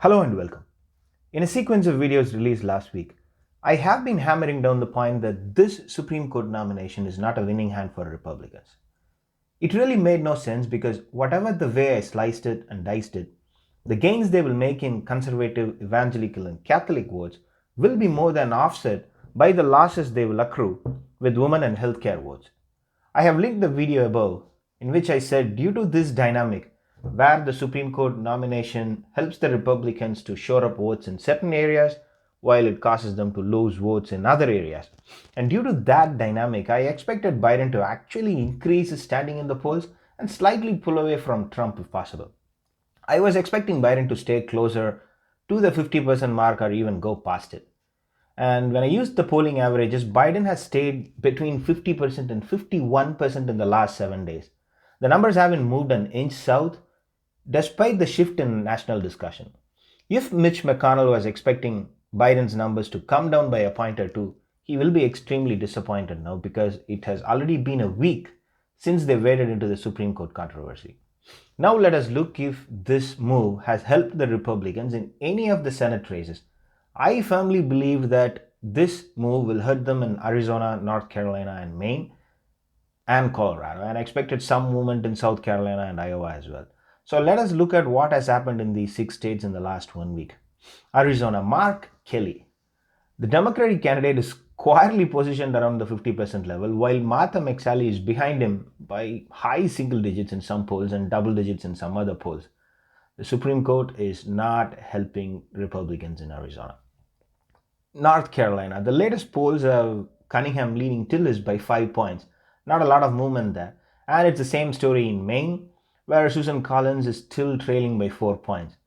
Hello and welcome. In a sequence of videos released last week, I have been hammering down the point that this Supreme Court nomination is not a winning hand for Republicans. It really made no sense because whatever the way I sliced it and diced it, the gains they will make in conservative, evangelical, and Catholic votes will be more than offset by the losses they will accrue with women and healthcare votes. I have linked the video above in which I said due to this dynamic, where the Supreme Court nomination helps the Republicans to shore up votes in certain areas while it causes them to lose votes in other areas. And due to that dynamic, I expected Biden to actually increase his standing in the polls and slightly pull away from Trump if possible. I was expecting Biden to stay closer to the 50% mark or even go past it. And when I used the polling averages, Biden has stayed between 50% and 51% in the last 7 days. The numbers haven't moved an inch south despite the shift in national discussion. If Mitch McConnell was expecting Biden's numbers to come down by a point or two, he will be extremely disappointed now because it has already been a week since they waded into the Supreme Court controversy. Now let us look if this move has helped the Republicans in any of the Senate races. I firmly believe that this move will hurt them in Arizona, North Carolina, and Maine and Colorado, and I expected some movement in South Carolina and Iowa as well. So let us look at what has happened in these 6 states in the last 1 week. Arizona, Mark Kelly. The Democratic candidate is squarely positioned around the 50% level, while Martha McSally is behind him by high single digits in some polls and double digits in some other polls. The Supreme Court is not helping Republicans in Arizona. North Carolina, the latest polls have Cunningham leading Tillis by 5 points. Not a lot of movement there. And it's the same story in Maine, where Susan Collins is still trailing by 4 points.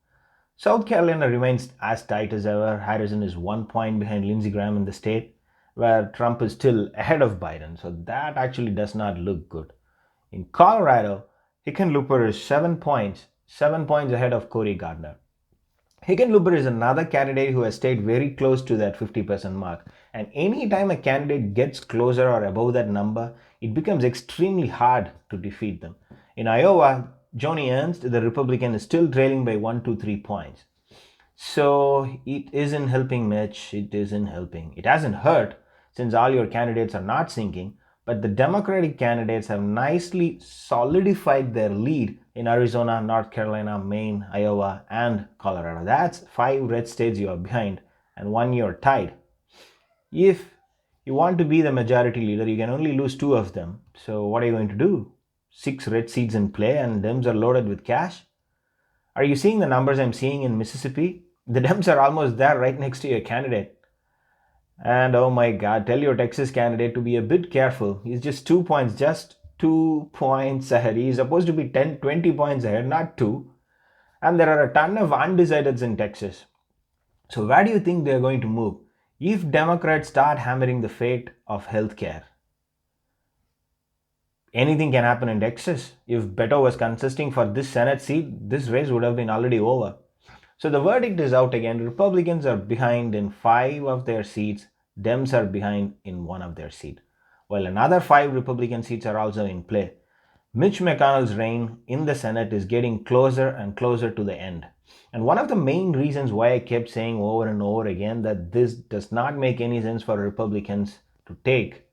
South Carolina remains as tight as ever. Harrison is 1 point behind Lindsey Graham in the state, where Trump is still ahead of Biden. So that actually does not look good. In Colorado, Hickenlooper is 7 points ahead of Cory Gardner. Hickenlooper is another candidate who has stayed very close to that 50% mark. And anytime a candidate gets closer or above that number, it becomes extremely hard to defeat them. In Iowa, Joni Ernst, the Republican, is still trailing by 1 to 3 points. So it isn't helping Mitch, it isn't helping. It hasn't hurt since all your candidates are not sinking, but the Democratic candidates have nicely solidified their lead in Arizona, North Carolina, Maine, Iowa, and Colorado. That's 5 red states you are behind and 1 you're tied. If you want to be the majority leader, you can only lose 2 of them. So what are you going to do? 6 red seats in play and Dems are loaded with cash? Are you seeing the numbers I'm seeing in Mississippi? The Dems are almost there right next to your candidate. And oh my God, tell your Texas candidate to be a bit careful. He's just 2 points, just 2 points ahead. He's supposed to be 10, 20 points ahead, not 2. And there are a ton of undecideds in Texas. So where do you think they're going to move? If Democrats start hammering the fate of healthcare, anything can happen in Texas. If Beto was contesting for this Senate seat, this race would have been already over. So the verdict is out again. Republicans are behind in 5 of their seats. Dems are behind in 1 of their seats. While another 5 Republican seats are also in play. Mitch McConnell's reign in the Senate is getting closer and closer to the end. And one of the main reasons why I kept saying over and over again that this does not make any sense for Republicans to take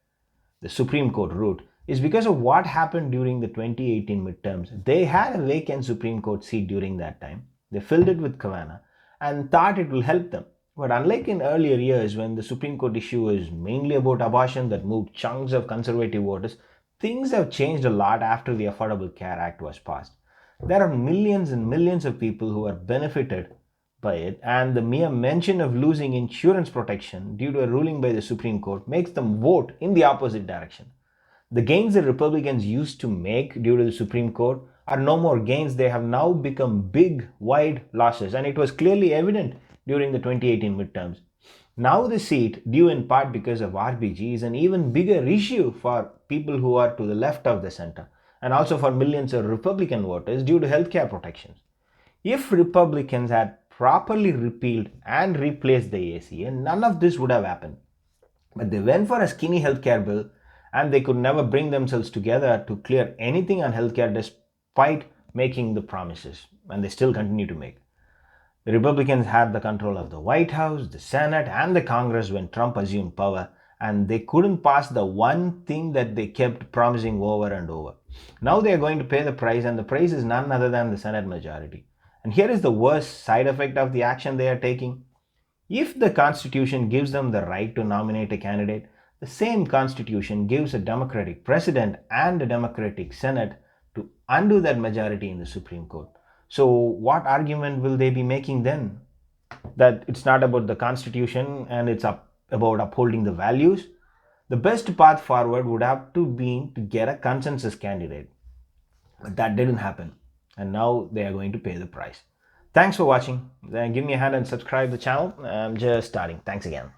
the Supreme Court route is because of what happened during the 2018 midterms. They had a vacant Supreme Court seat during that time. They filled it with Kavanaugh and thought it will help them. But unlike in earlier years when the Supreme Court issue is mainly about abortion that moved chunks of conservative voters, things have changed a lot after the Affordable Care Act was passed. There are millions and millions of people who are benefited by it, and the mere mention of losing insurance protection due to a ruling by the Supreme Court makes them vote in the opposite direction. The gains that Republicans used to make due to the Supreme Court are no more gains. They have now become big, wide losses, and it was clearly evident during the 2018 midterms. Now the seat, due in part because of RBG, is an even bigger issue for people who are to the left of the center, and also for millions of Republican voters due to healthcare protections. If Republicans had properly repealed and replaced the ACA, none of this would have happened. But they went for a skinny healthcare bill and they could never bring themselves together to clear anything on healthcare despite making the promises, and they still continue to make. The Republicans had the control of the White House, the Senate, and the Congress when Trump assumed power, and they couldn't pass the one thing that they kept promising over and over. Now they are going to pay the price, and the price is none other than the Senate majority. And here is the worst side effect of the action they are taking. If the Constitution gives them the right to nominate a candidate, the same Constitution gives a Democratic president and a Democratic Senate to undo that majority in the Supreme Court. So, what argument will they be making then? That it's not about the Constitution and it's about upholding the values? The best path forward would have to be to get a consensus candidate. But that didn't happen. And now they are going to pay the price. Thanks for watching. Then give me a hand and subscribe the channel. I'm just starting. Thanks again.